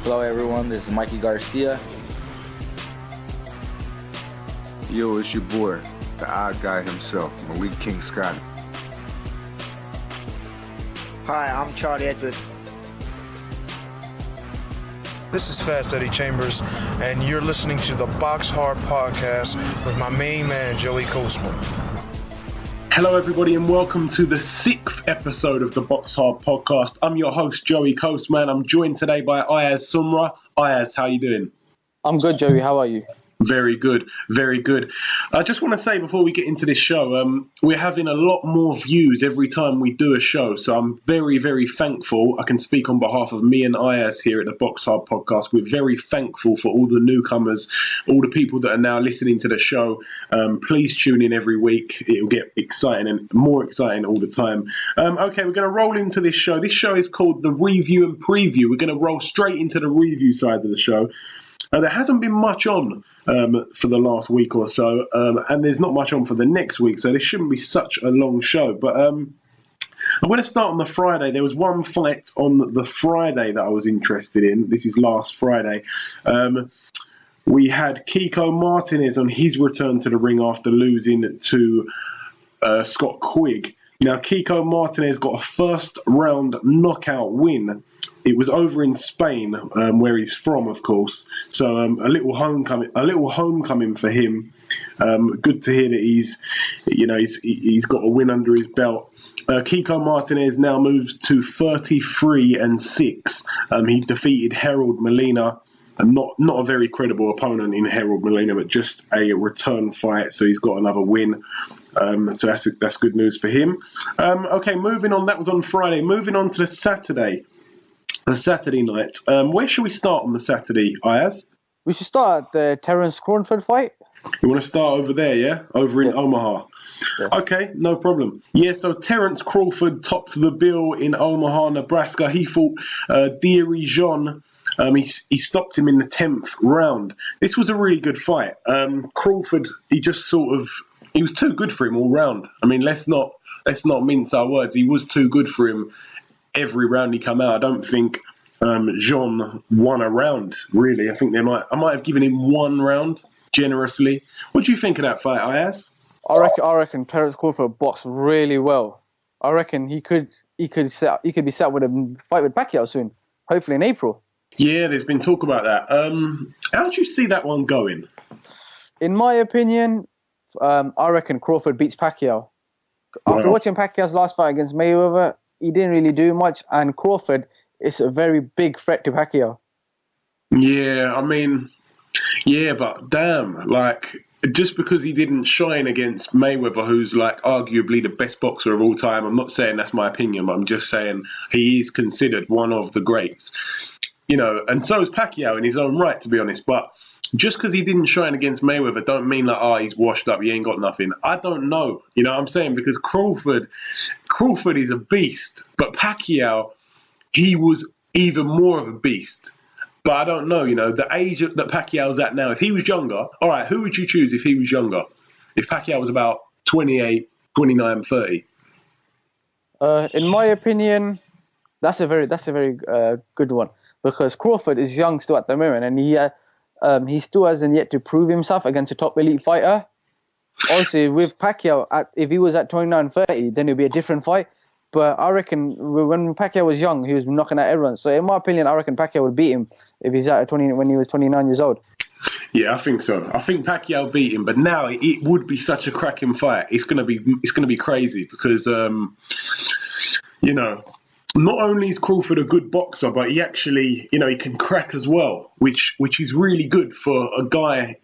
Hello everyone, this is Mikey Garcia. Yo, it's your boy, the odd guy himself, Malik King Scott. Hi, I'm Charlie Edwards. This is Fast Eddie Chambers, and you're listening to the BoxHard Podcast with my main man, Joey Coastman. Hello everybody and welcome to the 6th episode of the BoxHard Podcast. I'm your host, Joey Coastman. I'm joined today by Ayaz Sumra. Ayaz, how you doing? I'm good, Joey. How are you? Very good, very good. I just want to say before we get into this show, we're having a lot more views every time we do a show. So I'm very, very thankful. I can speak on behalf of me and Ayaz here at the BoxHard Podcast. We're very thankful for all the newcomers, all the people that are now listening to the show. Please tune in every week. It'll get exciting and more exciting all the time. Okay, we're going to roll into this show. This show is called The Review and Preview. We're going to roll straight into the review side of the show. There hasn't been much on for the last week or so, and there's not much on for the next week, so this shouldn't be such a long show. But I'm going to start on the Friday. There was one fight on the Friday that I was interested in. This is last Friday. We had Kiko Martinez on his return to the ring after losing to Scott Quigg. Now, Kiko Martinez got a first-round knockout win. It was over in Spain, where he's from, of course. So a little homecoming for him. Good to hear that he's got a win under his belt. Kiko Martinez now moves to 33-6. He defeated Harold Molina. Not a very credible opponent in Harold Molina, but just a return fight. So he's got another win. So that's good news for him. Okay, moving on. That was on Friday. Moving on to the Saturday night. Where should we start on the Saturday, Ayaz? We should start at the Terence Crawford fight. You want to start over there, yeah? Over in Omaha. Yes. Okay, no problem. Yeah, so Terence Crawford topped the bill in Omaha, Nebraska. He fought Deary Jean. He stopped him in the 10th round. This was a really good fight. Crawford, he was too good for him all round. I mean, let's not mince our words. He was too good for him every round he come out. I don't think Jean won a round, really. I think I might have given him one round generously. What do you think of that fight, Ayaz? I reckon Terence Crawford boxed really well. I reckon he could be set with a fight with Pacquiao soon, hopefully in April. Yeah, there's been talk about that. How do you see that one going? In my opinion, I reckon Crawford beats Pacquiao. After watching Pacquiao's last fight against Mayweather, he didn't really do much, and Crawford is a very big threat to Pacquiao. Yeah, I mean, yeah, but damn, just because he didn't shine against Mayweather, who's arguably the best boxer of all time, I'm not saying that's my opinion, but I'm just saying he is considered one of the greats. And so is Pacquiao in his own right, to be honest, but just because he didn't shine against Mayweather don't mean he's washed up, he ain't got nothing. I don't know, you know what I'm saying? Because Crawford is a beast, but Pacquiao, he was even more of a beast. But I don't know, the age that Pacquiao's at now, if he was younger, all right, who would you choose if he was younger? If Pacquiao was about 28, 29, 30? In my opinion, that's a very good one, because Crawford is young still at the moment, and he still hasn't yet to prove himself against a top elite fighter. Obviously, with Pacquiao, if he was at 29, 30, then it would be a different fight. But I reckon when Pacquiao was young, he was knocking out everyone. So in my opinion, I reckon Pacquiao would beat him if he's at when he was 29 years old. Yeah, I think so. I think Pacquiao beat him, but now it would be such a cracking fight. It's gonna be crazy because not only is Crawford a good boxer, but he actually, he can crack as well, which is really good for a guy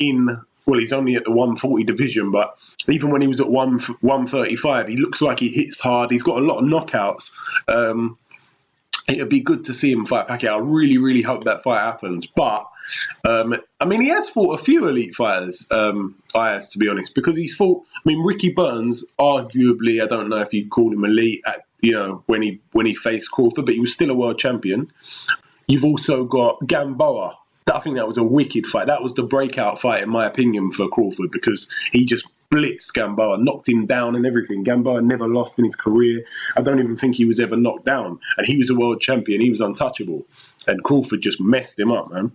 he's only at the 140 division, but even when he was at 135, he looks like he hits hard. He's got a lot of knockouts. It'd be good to see him fight Pacquiao. I really, really hope that fight happens. But, he has fought a few elite fighters, Ayaz, to be honest, because he's fought, Ricky Burns, arguably, I don't know if you'd call him elite when he faced Crawford, but he was still a world champion. You've also got Gamboa. I think that was a wicked fight. That was the breakout fight, in my opinion, for Crawford, because he just blitzed Gamboa, knocked him down and everything. Gamboa never lost in his career. I don't even think he was ever knocked down. And he was a world champion. He was untouchable. And Crawford just messed him up, man.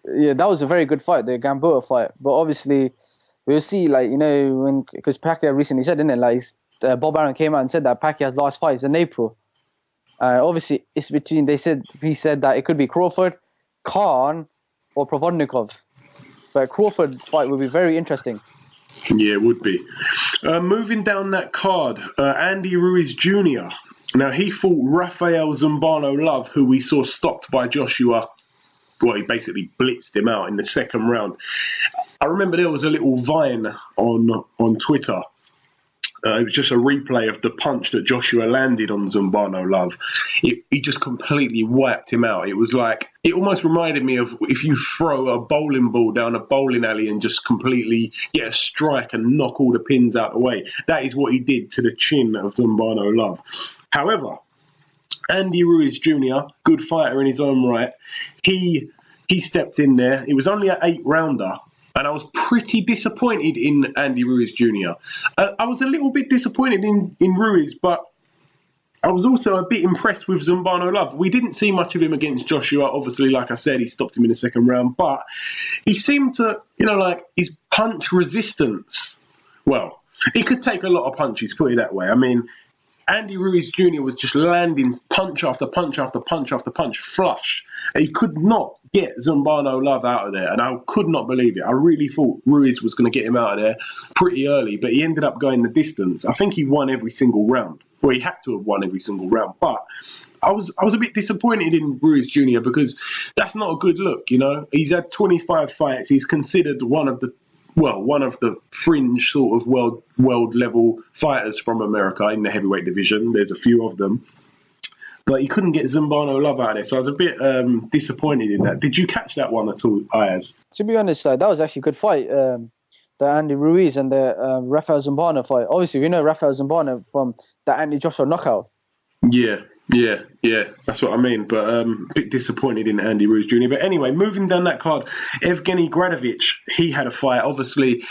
Yeah, that was a very good fight, the Gamboa fight. But obviously, we'll see, like, you know, because Pacquiao recently said, didn't it, like, Bob Arum came out and said that Pacquiao's last fight is in April. Obviously, it's between, he said that it could be Crawford, Khan, or Provodnikov. But Crawford fight would be very interesting. Yeah, it would be. Moving down that card, Andy Ruiz Jr. Now, he fought Rafael Zumbano Love, who we saw stopped by Joshua. Well, he basically blitzed him out in the second round. I remember there was a little vine on Twitter. It was just a replay of the punch that Joshua landed on Zumbano Love. He just completely wiped him out. It was like, it almost reminded me of if you throw a bowling ball down a bowling alley and just completely get a strike and knock all the pins out the way. That is what he did to the chin of Zumbano Love. However, Andy Ruiz Jr., good fighter in his own right, he stepped in there. It was only an 8-rounder. And I was pretty disappointed in Andy Ruiz Jr. I was a little bit disappointed in Ruiz, but I was also a bit impressed with Zumbano Love. We didn't see much of him against Joshua. Obviously, like I said, he stopped him in the second round. But he seemed to, you know, like his punch resistance. Well, he could take a lot of punches, put it that way. I mean, Andy Ruiz Jr. was just landing punch after punch after punch after punch, flush. He could not get Zumbano Love out of there, and I could not believe it. I really thought Ruiz was going to get him out of there pretty early, but he ended up going the distance. I think he won every single round. Well, he had to have won every single round, but I was a bit disappointed in Ruiz Jr. because that's not a good look, you know. He's had 25 fights. He's considered one of the fringe sort of world level fighters from America in the heavyweight division. There's a few of them. But he couldn't get Zumbano Love out of there, so I was a bit disappointed in that. Did you catch that one at all, Ayaz? To be honest, that was actually a good fight, the Andy Ruiz and the Rafael Zumbano fight. Obviously, we know Rafael Zumbano from the Anthony Joshua knockout. Yeah, that's what I mean. But a bit disappointed in Andy Ruiz Jr. But anyway, moving down that card, Evgeny Gradovich, he had a fight. Obviously,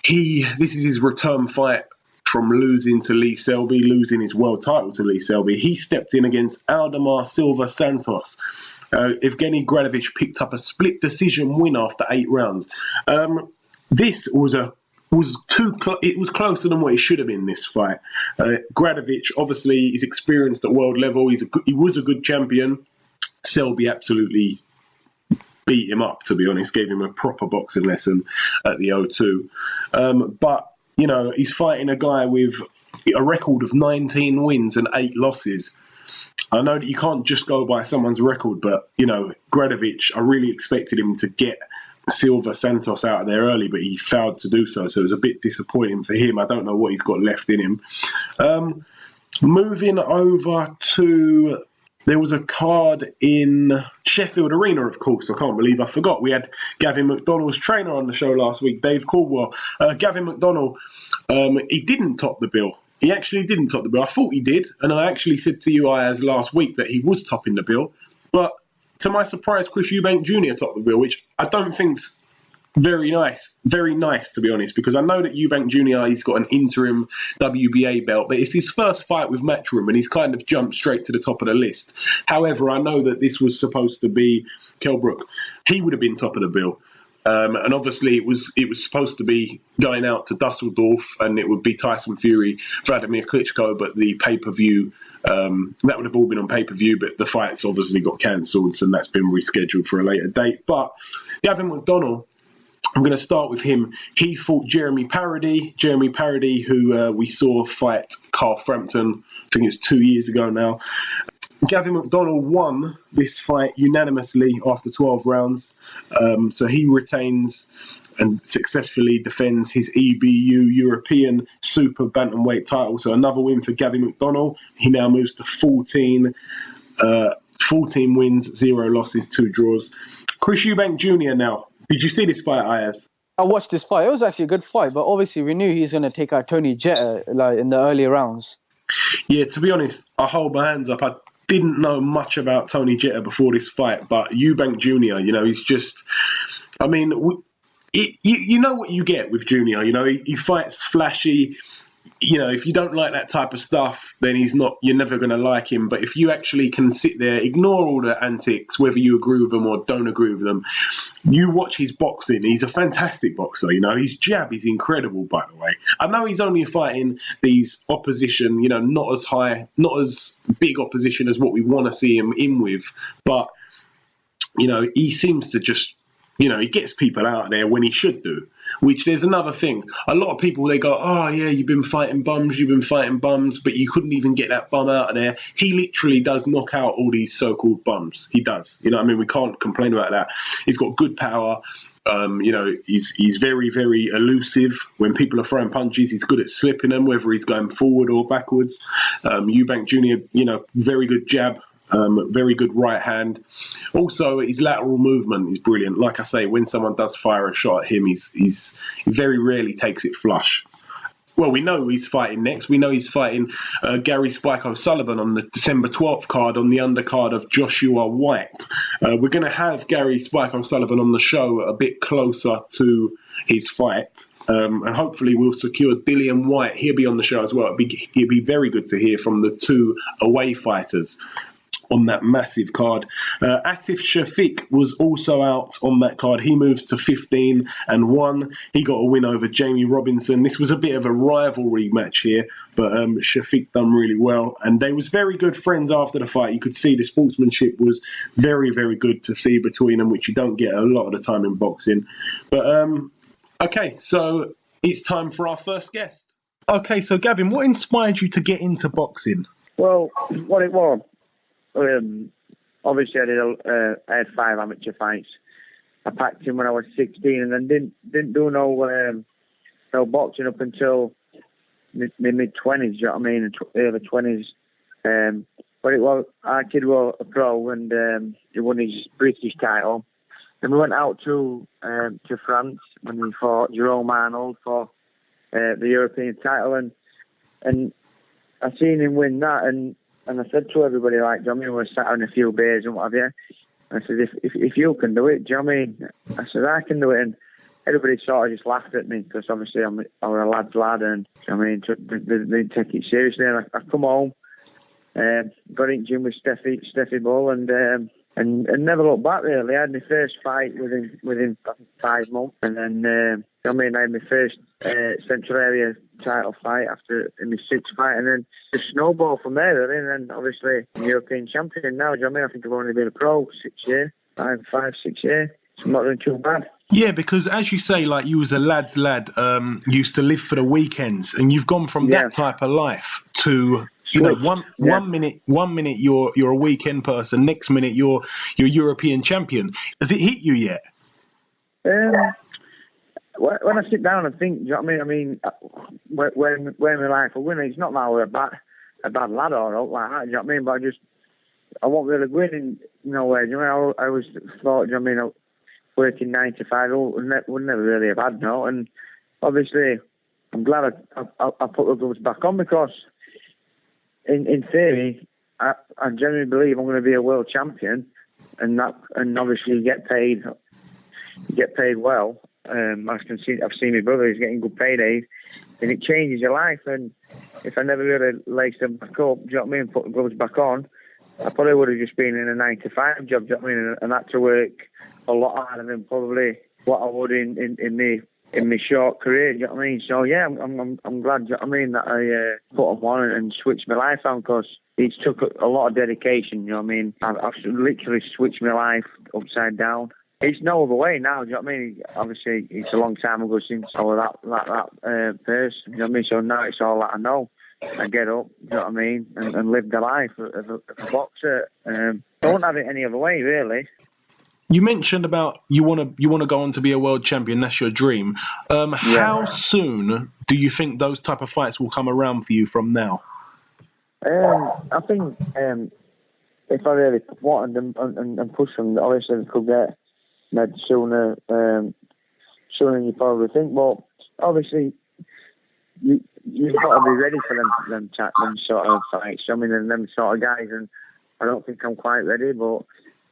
this is his return fight from losing to Lee Selby, losing his world title to Lee Selby. He stepped in against Aldemar Silva Santos. Evgeny Gradovich picked up a split decision win after 8 rounds. This was closer than what it should have been, this fight. Gradovich obviously is experienced at world level. He was a good champion. Selby absolutely beat him up, to be honest, gave him a proper boxing lesson at the O2. But, you know, he's fighting a guy with a record of 19 wins and 8 losses. I know that you can't just go by someone's record, but, you know, Gradovich, I really expected him to get Silva Santos out of there early, but he failed to do so. So it was a bit disappointing for him. I don't know what he's got left in him. Moving over to, there was a card in Sheffield Arena, of course. I can't believe I forgot. We had Gavin McDonnell's trainer on the show last week, Dave Caldwell. Gavin McDonnell, he didn't top the bill. He actually didn't top the bill. I thought he did, and I actually said to you, Ayaz, last week that he was topping the bill. But to my surprise, Chris Eubank Jr. topped the bill, which I don't think's very nice, to be honest, because I know that Eubank Jr., he's got an interim WBA belt, but it's his first fight with Matchroom, and he's kind of jumped straight to the top of the list. However, I know that this was supposed to be Kell Brook. He would have been top of the bill. And obviously it was supposed to be going out to Dusseldorf, and it would be Tyson Fury, Vladimir Klitschko, but the pay-per-view, that would have all been on pay-per-view, but the fights obviously got cancelled, and that's been rescheduled for a later date. But Gavin McDonnell, I'm going to start with him. He fought Jeremy Parody, who we saw fight Carl Frampton, I think it was 2 years ago now. Gavin McDonnell won this fight unanimously after 12 rounds. So he retains and successfully defends his EBU European Super Bantamweight title. So another win for Gavin McDonnell. He now moves to 14 wins, 0 losses, 2 draws. Chris Eubank Jr. now. Did you see this fight, Ayaz? I watched this fight. It was actually a good fight, but obviously we knew he's going to take out Tony Jetta in the earlier rounds. Yeah, to be honest, I hold my hands up. I didn't know much about Tony Jetta before this fight, but Eubank Jr., he's just, you know what you get with Junior. You know, he fights flashy. You know, if you don't like that type of stuff, then you're never going to like him. But if you actually can sit there, ignore all the antics, whether you agree with them or don't agree with them, you watch his boxing. He's a fantastic boxer. You know, his jab is incredible, by the way. I know he's only fighting these opposition, you know, not as big opposition as what we want to see him in with. But, you know, he seems to just, you know, he gets people out there when he should do. Which there's another thing. A lot of people, they go, oh, yeah, you've been fighting bums, but you couldn't even get that bum out of there. He literally does knock out all these so-called bums. He does. You know what I mean? We can't complain about that. He's got good power. You know, he's very, very elusive. When people are throwing punches, he's good at slipping them, whether he's going forward or backwards. Eubank Jr., you know, very good jab. Very good right hand. Also, his lateral movement is brilliant. Like I say, when someone does fire a shot at him, he very rarely takes it flush. Well, we know he's fighting next. We know he's fighting Gary Spike O'Sullivan on the December 12th card on the undercard of Joshua White. We're going to have Gary Spike O'Sullivan on the show a bit closer to his fight. And hopefully we'll secure Dillian White. He'll be on the show as well. It'd be very good to hear from the two away fighters on that massive card. Atif Shafiq was also out on that card. He moves to 15-1. He got a win over Jamie Robinson. This was a bit of a rivalry match here, but Shafiq done really well. And they was very good friends after the fight. You could see the sportsmanship was very, very good to see between them, which you don't get a lot of the time in boxing. But, okay, so it's time for our first guest. Okay, so Gavin, what inspired you to get into boxing? Well, what it was, obviously I had 5 amateur fights. I packed in when I was 16 and then didn't do no boxing up until my mid-20s, you know what I mean, early 20s. But it was, our kid was a pro and he won his British title. Then we went out to France when we fought Jerome Arnold for the European title and I seen him win that and I said to everybody, like, do you know what I mean, we were sat on a few beers and what have you. And I said, if you can do it, do you know what I mean? I said, I can do it. And everybody sort of just laughed at me because obviously I was a lad's lad and, do you know what I mean, they didn't take it seriously. And I come home, got in gym with Steffi Bull and never looked back really. I had my first fight within 5 months. And then, you know what I mean, I had my first Central Area title fight in my 6th fight, and then just snowball from there, really. And then obviously I'm European champion now. Do you know what I mean? I think I've only been a pro 6 years, 6 years. So I'm not doing too bad. Yeah, because as you say, like you was a lad's lad, used to live for the weekends, and you've gone from that type of life to, you know, one minute you're a weekend person, next minute you're European champion. Has it hit you yet? When I sit down and think, do you know what I mean? Where my life will win, it's not that I was a bad lad or out like that, do you know what I mean? But I won't really win in nowhere, do you know what I mean? I always thought, do you know what I mean, working 9 to 5 would never really have had, no. And obviously, I'm glad I put the gloves back on because, in theory, I genuinely believe I'm going to be a world champion, and obviously you get paid well. I've seen my brother, he's getting good paydays, and it changes your life. And if I never really laced them back up, do you know what I mean, put the gloves back on, I probably would have just been in a 9 to 5 job, do you know what I mean, and had to work a lot harder than probably what I would in my short career, do you know what I mean? So yeah, I'm glad, do you know what I mean, that I put them on and switched my life on, because it's took a lot of dedication, you know what I mean. I've literally switched my life upside down. It's no other way now, do you know what I mean? Obviously, it's a long time ago since I was that person, you know what I mean? So now it's all that I know. I get up, you know what I mean, and live the life of a boxer. I won't have it any other way, really. You mentioned about you want to go on to be a world champion. That's your dream. How soon do you think those type of fights will come around for you from now? I think if I really wanted them and push them, obviously they could get made sooner than you probably think. But obviously, you've got to be ready for them sort of fights. I mean, and them sort of guys. And I don't think I'm quite ready. But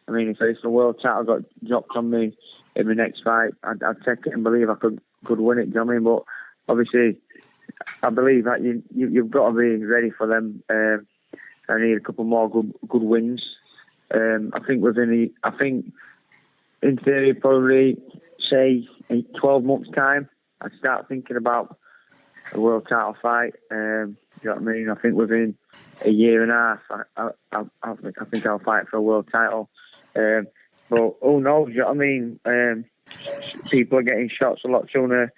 I mean, if the world title got dropped on me in my next fight, I'd take it and believe I could win it. Do you know what I mean? But obviously, I believe that you've got to be ready for them. I need a couple more good wins. I think in theory, probably say in 12 months' time, I'd start thinking about a world title fight. Do you know what I mean? I think within a year and a half, I think I'll fight for a world title. But who knows? Do you know what I mean? People are getting shots a lot sooner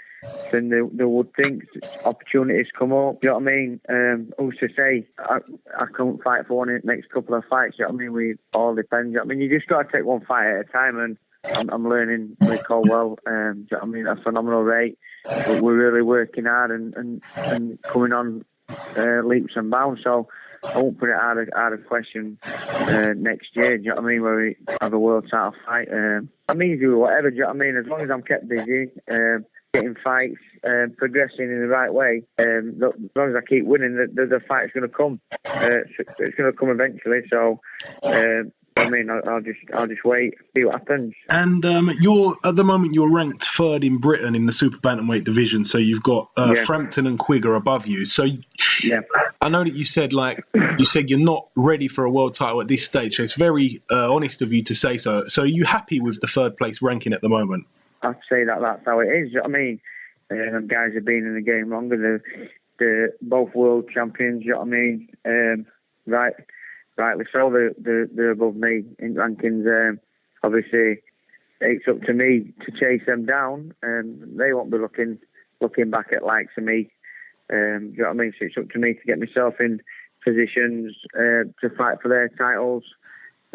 than they would think. Opportunities come up. Do you know what I mean? Who's to say I can't fight for one in the next couple of fights? Do you know what I mean? We all depend. Do you know what I mean? You just got to take one fight at a time, and I'm learning with Colwell. Do you know what I mean? At a phenomenal rate. But we're really working hard and coming on leaps and bounds. So I won't put it out of question next year. Do you know what I mean? Where we have a world title fight. I'm easy with whatever. Do you know what I mean? As long as I'm kept busy, getting fights, progressing in the right way. As long as I keep winning, the fight's going to come. It's going to come eventually. So. I mean, I'll just wait, see what happens. And at the moment you're ranked third in Britain in the Super Bantamweight division. So you've got Frampton and Quigg are above you. So I know that you said you're not ready for a world title at this stage. So it's very honest of you to say so. So are you happy with the third place ranking at the moment? I'd say that's how it is. I mean, guys have been in the game longer. They're both world champions. You know what I mean? Rightly so, they're above me in rankings. Obviously, it's up to me to chase them down, and they won't be looking back at likes of me. Do you know what I mean? So it's up to me to get myself in positions to fight for their titles.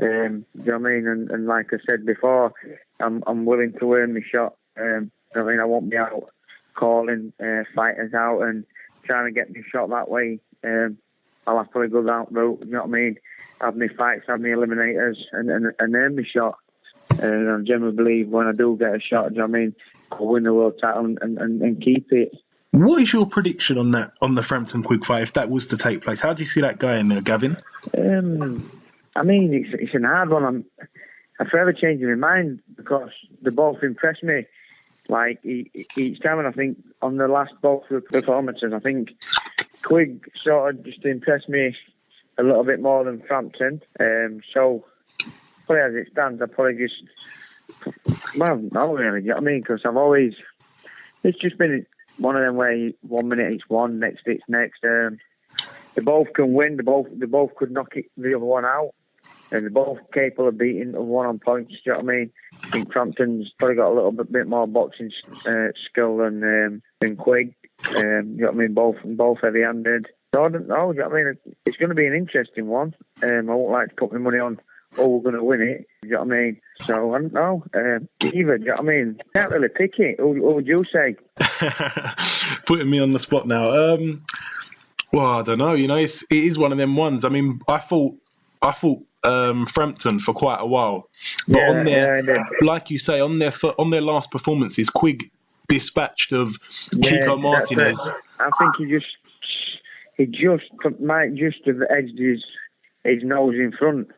Do you know what I mean? And like I said before, I'm willing to earn my shot. I mean, I won't be out calling fighters out and trying to get my shot that way. I'll happily go that route. You know what I mean? Have my fights, have my eliminators, and earn my shot. And I generally believe when I do get a shot, do you know what I mean? I'll win the world title and keep it. What is your prediction on the Frampton Quigg fight if that was to take place? How do you see that going, Gavin? I mean, it's an hard one. I'm forever changing my mind because they both impressed me. Like each time, and I think on the last both performances, I think Quigg sort of just impressed me a little bit more than Frampton. So, probably as it stands, I probably just, well, not really, you know what I mean? Because it's just been one of them where 1 minute it's one, next it's next. They both can win, they both could knock the other one out, and they're both capable of beating the one on points, do you know what I mean? I think Frampton's probably got a little bit more boxing skill than Quigg. You know what I mean? Both heavy-handed. So I don't know. You know what I mean? It's going to be an interesting one. I won't like to put my money on, we're going to win it. You know what I mean? So I don't know. Either. You know what I mean? Can't really pick it. Who would you say? Putting me on the spot now. Well, I don't know. You know, it is one of them ones. I mean, I thought Frampton for quite a while, but like you say, on their last performances, Quigg dispatched of Kiko Martinez. I think he might just have edged his nose in front.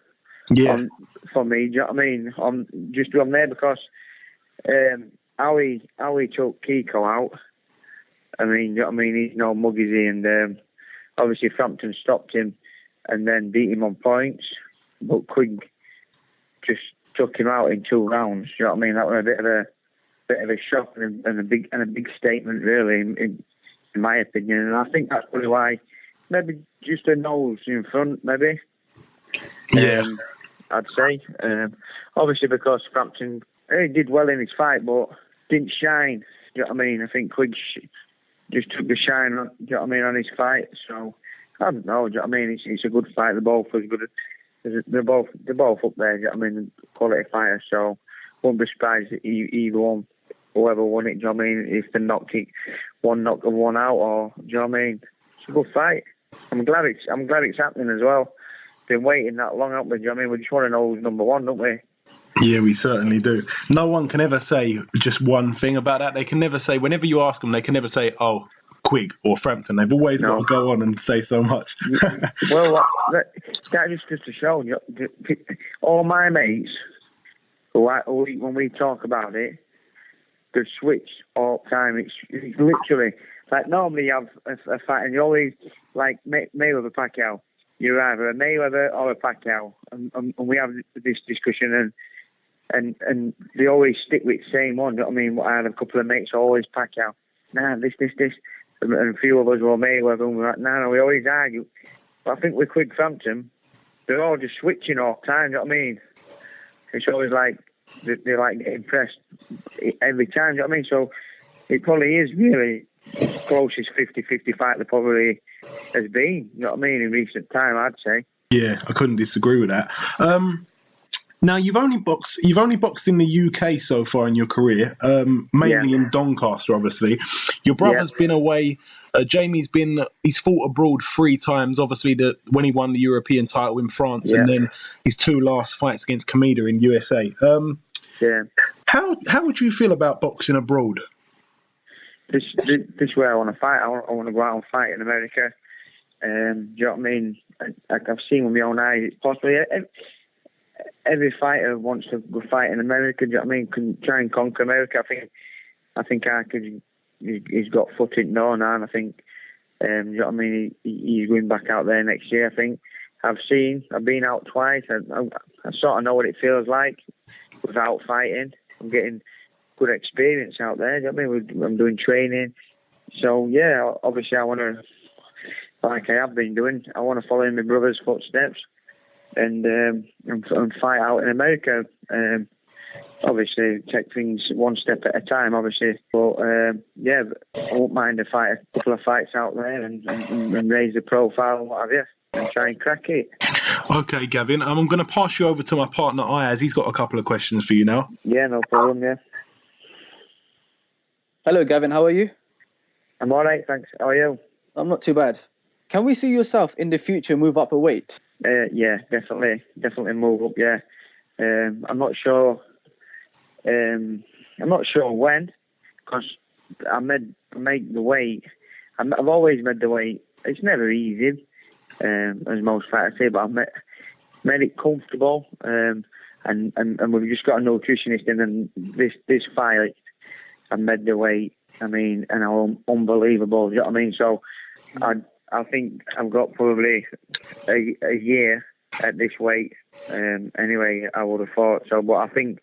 Yeah. For me, do you know what I mean? Just on there because how he took Kiko out. I mean, you know what I mean? He's no mug, is he? And obviously Frampton stopped him and then beat him on points, but Quigg just took him out in 2 rounds. You know what I mean? That was a bit of a shock and a big statement, really, in my opinion. And I think that's probably why, maybe just a nose in front, maybe. Yeah. I'd say. Obviously, because Frampton he did well in his fight, but didn't shine. Do you know what I mean? I think Quigg just took the shine on, do you know what I mean, on his fight. So I don't know. Do you know what I mean? It's a good fight. They're both as good. They're both up there. Do you know what I mean? Quality fighters. So won't be surprised if either one, whoever won it. Do you know what I mean? If they knocked one out, or do you know what I mean? It's a good fight. I'm glad it's happening as well. Been waiting that long, haven't we? Do you know what I mean? We just want to know who's number one, don't we? Yeah, we certainly do. No one can ever say just one thing about that. They can never say, whenever you ask them, they can never say, oh, Quigg or Frampton. They've always got to go on and say so much. Well, that just to show you, all my mates when we talk about it, the switch all the time. It's literally like normally you have a fight and you always like Mayweather Pacquiao. You're either a Mayweather or a Pacquiao, and we have this discussion and they always stick with the same one. You know what I mean? I had a couple of mates always Pacquiao. Nah, this, and a few of us were Mayweather. And we're like, no, we always argue. But I think with Quick Frampton, they're all just switching all the time. You know what I mean? It's always like they're like getting pressed every time. You know what I mean? So it probably is really the closest 50-50 fight there probably has been. You know what I mean? In recent time, I'd say. Yeah, I couldn't disagree with that. Now you've only boxed in the UK so far in your career, mainly in Doncaster, obviously. Your brother's been away. Jamie's he's fought abroad 3 times. Obviously, when he won the European title in France, and then his 2 last fights against Kameda in USA. How would you feel about boxing abroad? This is where I want to fight. I want to go out and fight in America. Do you know what I mean? I've seen with my own eyes. It's possibly every fighter wants to go fight in America. Do you know what I mean? Can try and conquer America. I think I could. He's got foot in the door now, and I think. Do you know what I mean? He's going back out there next year. I think. I've been out twice. I sort of know what it feels like without fighting. I'm getting good experience out there. Do you know what I mean? I'm doing training. So yeah, obviously I want to, like I have been doing, I want to follow in my brother's footsteps and fight out in America. Obviously take things one step at a time, obviously. But yeah, I won't mind to fight a couple of fights out there and raise the profile and what have you, and try and crack it. Okay, Gavin, I'm going to pass you over to my partner Ayaz. He's got a couple of questions for you now. Yeah, no problem, yeah. Hello, Gavin. How are you? I'm all right, thanks. How are you? I'm not too bad. Can we see yourself in the future move up a weight? Yeah, definitely move up. Yeah, I'm not sure. I'm not sure when, because I made the weight. I've always made the weight. It's never easy, as most fighters say, but I've made it comfortable. And we've just got a nutritionist in, and this fight, I made the weight. I mean, and I'm unbelievable. Do you know what I mean? So, I think I've got probably a year at this weight. Anyway, I would have thought so. But I think,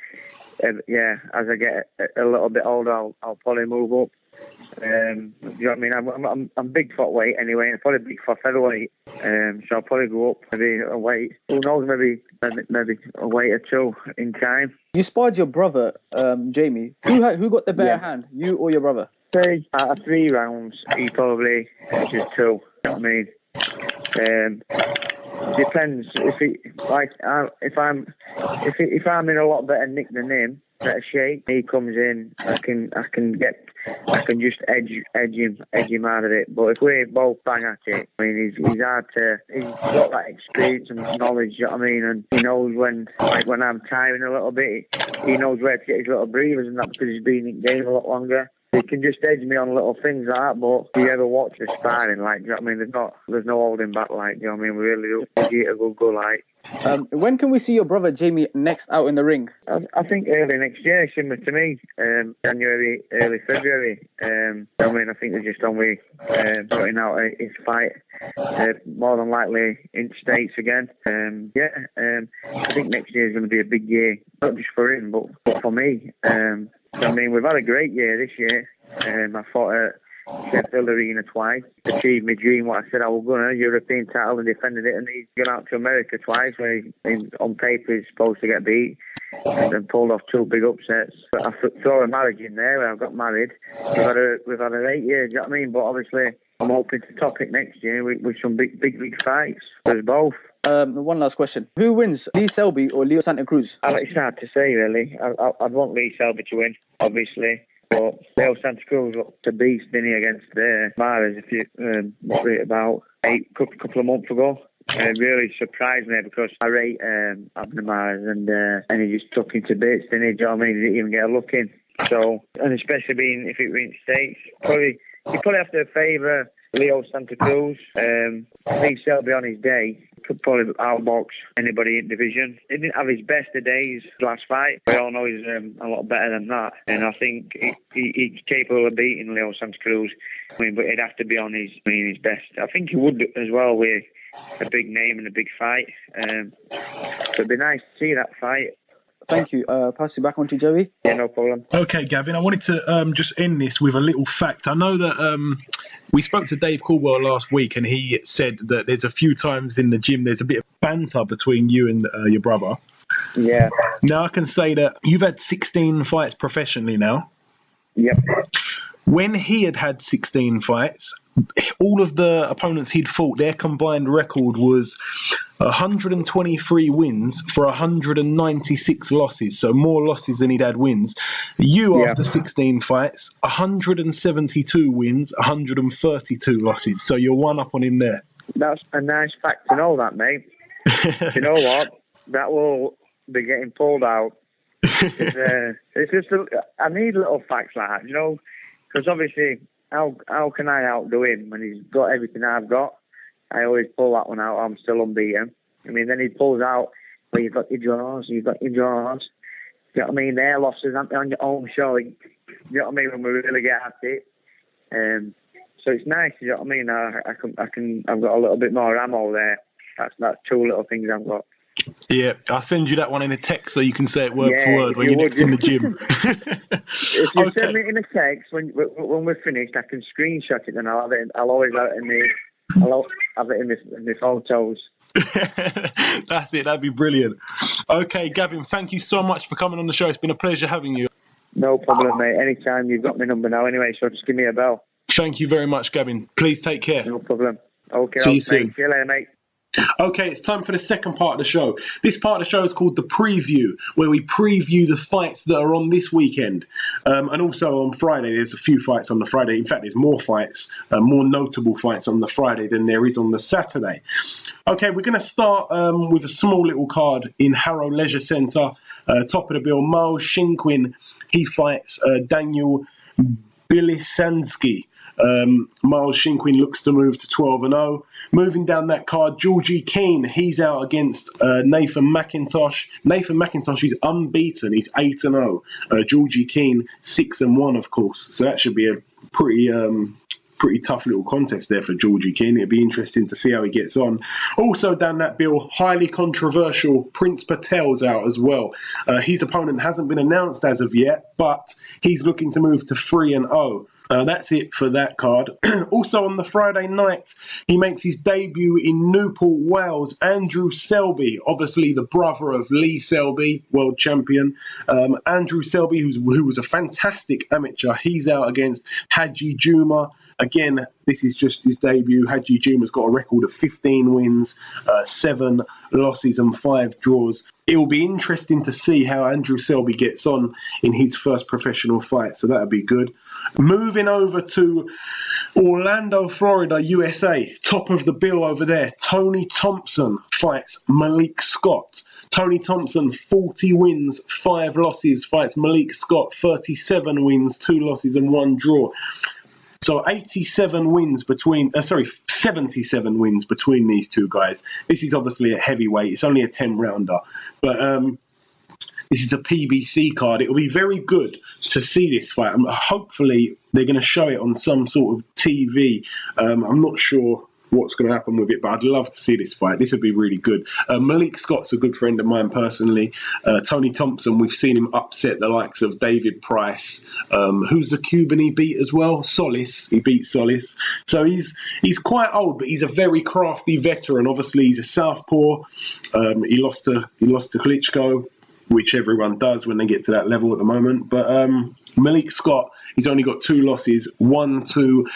yeah, as I get a little bit older, I'll probably move up. Do you know what I mean? I'm big for weight anyway, and I'm probably big for featherweight. So I'll probably go up maybe a weight. Who knows? Maybe a weight or 2 in time. You sparred your brother, Jamie. Who got the better hand, you or your brother? Out of 3 rounds, he probably just 2. You know what I mean? Depends if I'm in a lot better nick than him, better shape. He comes in, I can just edge him out of it. But if we both bang at it, I mean, he's got that experience and knowledge. You know what I mean? And he knows when I'm tiring a little bit, he knows where to get his little breathers and that, because he's been in the game a lot longer. He can just edge me on little things like that, but if you ever watch the sparring, like, you know what I mean, there's no holding back, like, you know what I mean, we really do get a good go, like. When can we see your brother Jamie next out in the ring? I think early next year, similar to me, January, early February. I mean, I think they're just on way putting out his fight, more than likely in the States again. I think next year is going to be a big year, not just for him, but for me. I mean, we've had a great year this year. I fought at Sheffield Arena twice, achieved my dream, what I said I was going to, European title, and defended it, and he's gone out to America twice, where on paper he's supposed to get beat, and pulled off 2 big upsets. But I throw a marriage in there, where I got married. We've had an 8 year, do you know what I mean? But obviously, I'm hoping to top it next year with some big fights. There's both. One last question. Who wins, Lee Selby or Leo Santa Cruz? It's hard to say, really. I'd want Lee Selby to win, obviously. But Leo Santa Cruz looked a beast, didn't he, against Mares about a couple of months ago. It really surprised me, because I rate Abner Mares, and he just took him to bits, didn't he? Do you know what I mean? He didn't even get a look in. So, and especially being, if it were in the States, you probably have to favour Leo Santa Cruz. Lee Selby on his day could probably outbox anybody in division. He didn't have his best of days last fight. We all know he's a lot better than that. And I think he's capable of beating Leo Santa Cruz. I mean, but he'd have to be on his best. I think he would as well with a big name and a big fight. So it'd be nice to see that fight. Thank you. Pass it back on to Joey. Yeah, no problem. Okay, Gavin, I wanted to just end this with a little fact. I know that we spoke to Dave Caldwell last week, and he said that there's a few times in the gym there's a bit of banter between you and your brother. Yeah. Now I can say that you've had 16 fights professionally now. Yep. When he had 16 fights, all of the opponents he'd fought, their combined record was 123 wins for 196 losses, so more losses than he'd had wins. You, after 16 fights, 172 wins, 132 losses, so you're one up on him there. That's a nice fact to know, that, mate. You know what? That will be getting pulled out. It's just I need little facts like that, you know, because obviously, how can I outdo him when he's got everything I've got? I always pull that one out. I'm still unbeaten. I mean, then he pulls out, well, you've got your draws. You know what I mean? Their losses on your own show. You know what I mean? When we really get at it. So it's nice. You know what I mean? I've got a little bit more ammo there. That's two little things I've got. Yeah, I'll send you that one in a text so you can say it word for word when you're next in the gym. If you send me in a text when we're finished, I can screenshot it and I'll always have it in my photos. That's it. That'd be brilliant. Okay, Gavin, thank you so much for coming on the show. It's been a pleasure having you. No problem, mate. Anytime. You've got my number now anyway, so just give me a bell. Thank you very much, Gavin. Please take care. No problem. Okay. See you soon. See you later, mate. Okay, it's time for the second part of the show. This part of the show is called The Preview, where we preview the fights that are on this weekend. And also on Friday, there's a few fights on the Friday. In fact, there's more fights, more notable fights on the Friday than there is on the Saturday. Okay, we're going to start with a small little card in Harrow Leisure Centre. Top of the bill, Miles Shinkwin. He fights Daniel Bilisansky. Miles Shinkwin looks to move to 12-0. Moving down that card, Georgie Keane, he's out against Nathan McIntosh. Nathan McIntosh is unbeaten, he's 8-0. Georgie Keane 6-1, of course. So that should be a pretty tough little contest there for Georgie Keane. It'd be interesting to see how he gets on. Also down that bill, highly controversial, Prince Patel's out as well. His opponent hasn't been announced as of yet, but he's looking to move to 3-0. That's it for that card. Also on the Friday night, he makes his debut in Newport, Wales. Andrew Selby, obviously the brother of Lee Selby, world champion. Andrew Selby, who was a fantastic amateur, he's out against Haji Juma. Again, this is just his debut. Haji Juma's got a record of 15 wins, 7 losses and 5 draws. It will be interesting to see how Andrew Selby gets on in his first professional fight, so that'll be good. Moving over to Orlando, Florida, USA. Top of the bill over there, Tony Thompson fights Malik Scott. Tony Thompson, 40 wins, 5 losses, fights Malik Scott, 37 wins, 2 losses and 1 draw. So 77 wins between these two guys. This is obviously a heavyweight. It's only a 10-rounder. But this is a PBC card. It will be very good to see this fight. Hopefully, they're going to show it on some sort of TV. I'm not sure what's going to happen with it, but I'd love to see this fight. This would be really good. Malik Scott's a good friend of mine personally. Tony Thompson, we've seen him upset the likes of David Price. Who's the Cuban he beat as well? Solis. He beat Solis. So he's quite old, but he's a very crafty veteran. Obviously, he's a southpaw. He lost to Klitschko, which everyone does when they get to that level at the moment. But Malik Scott, he's only got 2 losses, 1 to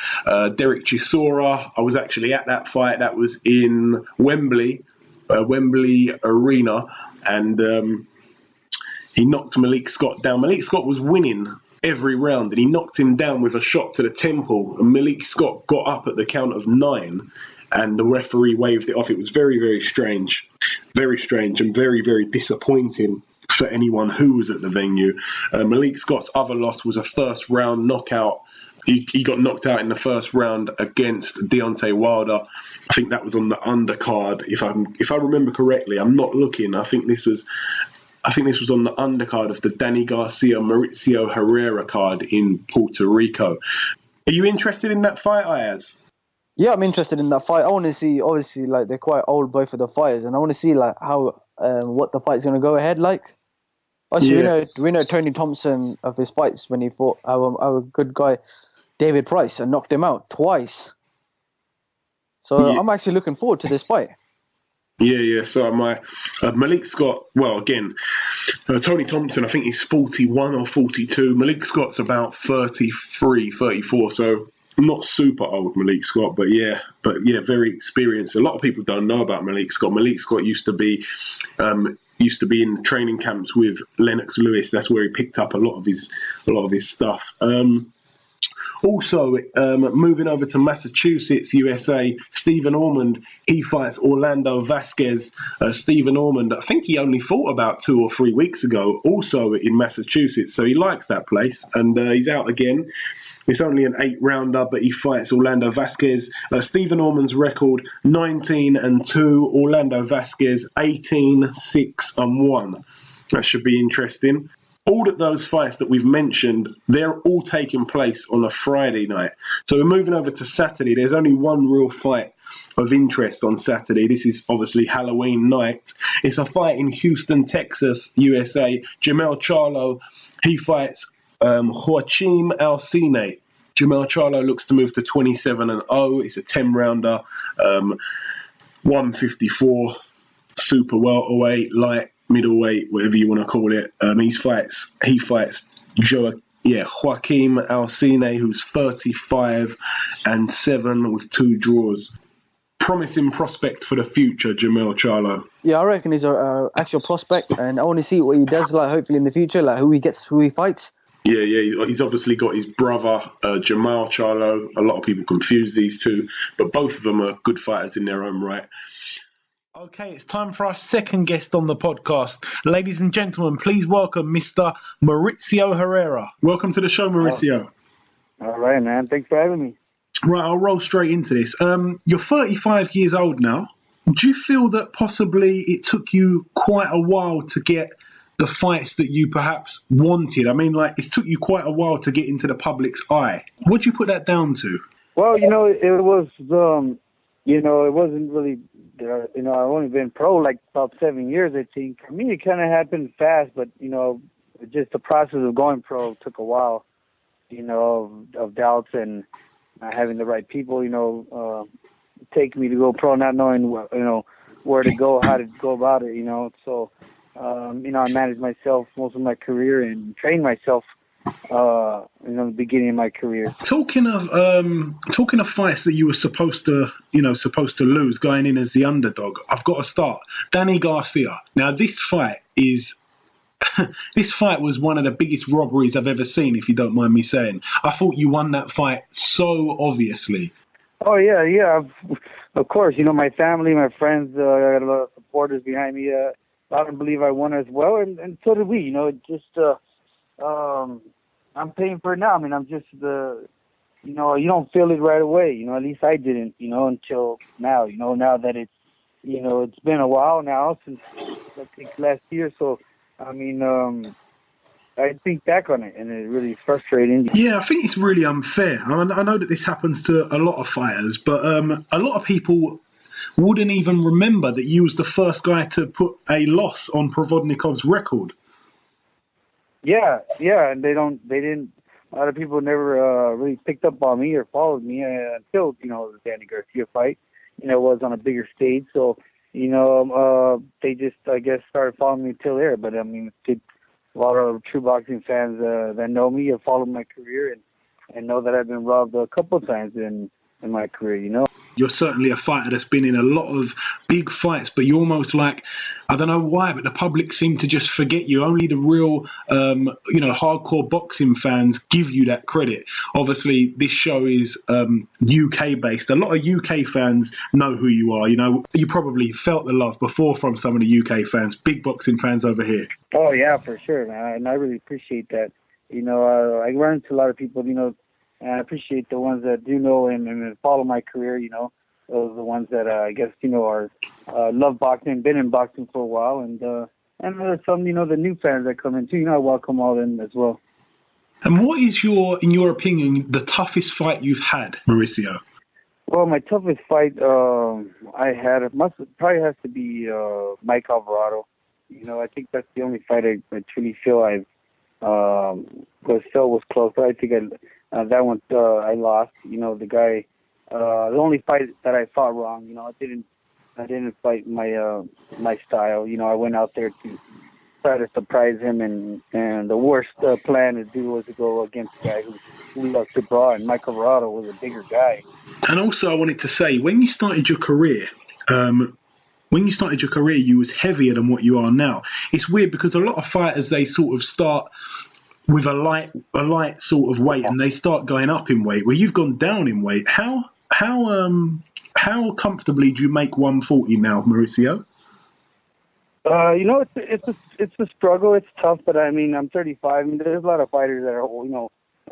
Derek Chisora. I was actually at that fight. That was in Wembley Arena, and he knocked Malik Scott down. Malik Scott was winning every round, and he knocked him down with a shot to the temple, and Malik Scott got up at the count of 9, and the referee waved it off. It was very, very strange, and very, very disappointing for anyone who was at the venue. Malik Scott's other loss was a first round knockout he got knocked out in the first round against Deontay Wilder. I think that was on the undercard, if I remember correctly. I'm not looking. I think this was on the undercard of the Danny Garcia Mauricio Herrera card in Puerto Rico. Are you interested in that fight, Ayaz? Yeah, I'm interested in that fight. I want to see, obviously, like, they're quite old, both of the fighters, and I want to see, like, how what the fight's going to go ahead like. Obviously, we know Tony Thompson of his fights when he fought our good guy David Price and knocked him out twice. So I'm actually looking forward to this fight. Yeah. So Malik Scott, well, again, Tony Thompson, I think he's 41 or 42. Malik Scott's about 33, 34, so not super old, Malik Scott, but yeah, very experienced. A lot of people don't know about Malik Scott. Malik Scott used to be in training camps with Lennox Lewis. That's where he picked up a lot of his stuff. Also, moving over to Massachusetts, USA, Stephen Ormond, he fights Orlando Vasquez. Stephen Ormond, I think he only fought about 2 or 3 weeks ago, also in Massachusetts, so he likes that place, and he's out again. It's only an 8-rounder, but he fights Orlando Vasquez. Stephen Ormond's record, 19-2. Orlando Vasquez, 18-6-1. That should be interesting. All of those fights that we've mentioned, they're all taking place on a Friday night. So we're moving over to Saturday. There's only one real fight of interest on Saturday. This is obviously Halloween night. It's a fight in Houston, Texas, USA. Jamel Charlo, he fights Joaquim Alcine. Jamel Charlo looks to move to 27-0. It's a 10-rounder, 154, super welterweight, light, middleweight, whatever you want to call it. He fights Joaquim Alcine, who's 35-7 with 2 draws. Promising prospect for the future, Jamel Charlo. Yeah, I reckon he's an actual prospect, and I want to see what he does, like, hopefully in the future, like who he fights. Yeah, he's obviously got his brother, Jamal Charlo. A lot of people confuse these two, but both of them are good fighters in their own right. Okay, it's time for our second guest on the podcast. Ladies and gentlemen, please welcome Mr. Mauricio Herrera. Welcome to the show, Mauricio. All right, man. Thanks for having me. Right, I'll roll straight into this. You're 35 years old now. Do you feel that possibly it took you quite a while to get the fights that you perhaps wanted? I mean, like, it took you quite a while to get into the public's eye. What do you put that down to? Well, it was, it wasn't really, I've only been pro like about 7 years, I think. For me, it kind of happened fast, but, just the process of going pro took a while, of doubts and not having the right people, take me to go pro, not knowing, where to go, how to go about it, So, I managed myself most of my career and trained myself, the beginning of my career. Talking of fights that you were supposed to lose, going in as the underdog, I've got to start. Danny Garcia. Now, this fight was one of the biggest robberies I've ever seen, if you don't mind me saying. I thought you won that fight so obviously. Oh, yeah. Of course, my family, my friends, I got a lot of supporters behind me. A lot of them believe I won as well, and so did we. I'm paying for it now. I mean, I'm just you don't feel it right away. At least I didn't, until now. Now that it's, it's been a while now since I think last year. So, I mean, I think back on it, and it really is frustrating. Yeah, I think it's really unfair. I know that this happens to a lot of fighters, but a lot of people wouldn't even remember that you was the first guy to put a loss on Provodnikov's record. Yeah, and they didn't. A lot of people never really picked up on me or followed me until the Danny Garcia fight. It was on a bigger stage, so they just, I guess, started following me till there. But I mean, a lot of true boxing fans that know me have followed my career and know that I've been robbed a couple of times in my career. You're certainly a fighter that's been in a lot of big fights, but you're almost like, I don't know why, but the public seem to just forget you. Only the real, hardcore boxing fans give you that credit. Obviously, this show is UK based. A lot of UK fans know who you are. You probably felt the love before from some of the UK fans, big boxing fans over here. Oh, yeah, for sure, man. And I really appreciate that. I run into a lot of people, And I appreciate the ones that do know and follow my career, those are the ones that I guess, are love boxing, been in boxing for a while. And there's some, the new fans that come in too, I welcome all of them as well. And what is in your opinion, the toughest fight you've had, Mauricio? Well, my toughest fight I had probably has to be Mike Alvarado. I think that's the only fight I truly feel I was close. But I think that one I lost. The guy, the only fight that I fought wrong. I didn't fight my style. I went out there to try to surprise him, and the worst plan to do was to go against a guy who loved to brawl, and Mike Alvarado was a bigger guy. And also, I wanted to say, when you started your career, you was heavier than what you are now. It's weird because a lot of fighters, they sort of start with a light sort of weight, and they start going up in weight. Where you've gone down in weight. How comfortably do you make 140 now, Mauricio? It's a struggle. It's tough, but I mean, I'm 35. I mean, there's a lot of fighters that are,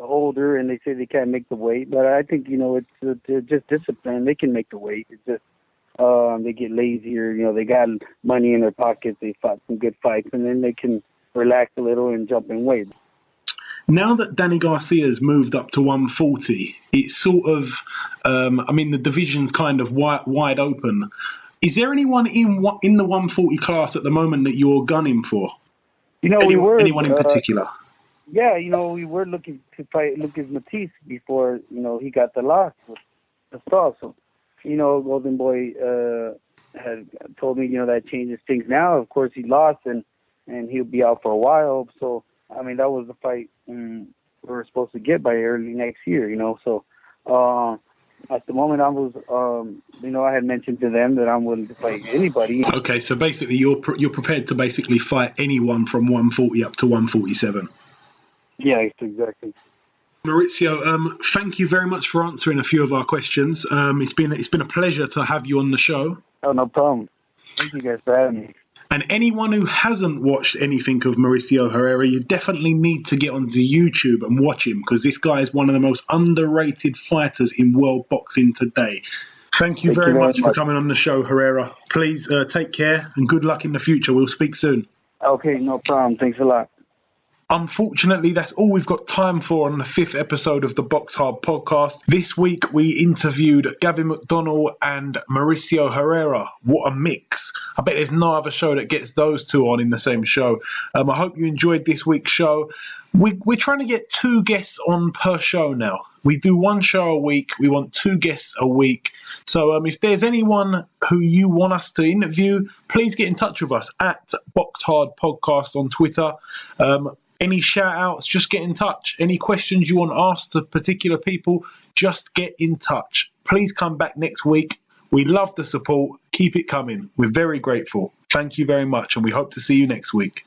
older, and they say they can't make the weight. But I think, it's just discipline. They can make the weight. It's just they get lazier. They got money in their pockets. They fought some good fights, and then they can relax a little and jump in weight. Now that Danny Garcia's moved up to 140, it's sort of, the division's kind of wide open. Is there anyone in the 140 class at the moment that you're gunning for? Anyone in particular? Yeah, we were looking to fight Lucas Matisse before, he got the loss with the stall. So, Golden Boy had told me, that changes things now. Of course, he lost, and he'll be out for a while. So, that was the fight we were supposed to get by early next year, So, at the moment, I was, I had mentioned to them that I'm willing to fight anybody. Okay, so basically, you're prepared to basically fight anyone from 140 up to 147. Yeah, exactly. Mauricio, thank you very much for answering a few of our questions. It's been a pleasure to have you on the show. Oh, no problem. Thank you guys for having me. And anyone who hasn't watched anything of Mauricio Herrera, you definitely need to get onto YouTube and watch him, because this guy is one of the most underrated fighters in world boxing today. Thank you very much for coming on the show, Herrera. Please take care and good luck in the future. We'll speak soon. Okay, no problem. Thanks a lot. Unfortunately, that's all we've got time for on the 5th episode of the BoxHard Podcast. This week, we interviewed Gavin McDonnell and Mauricio Herrera. What a mix. I bet there's no other show that gets those two on in the same show. I hope you enjoyed this week's show. We're trying to get 2 guests on per show now. We do 1 show a week. We want 2 guests a week. So if there's anyone who you want us to interview, please get in touch with us at BoxHard Podcast on Twitter. Any shout outs, just get in touch. Any questions you want asked to particular people, just get in touch. Please come back next week. We love the support. Keep it coming. We're very grateful. Thank you very much, and we hope to see you next week.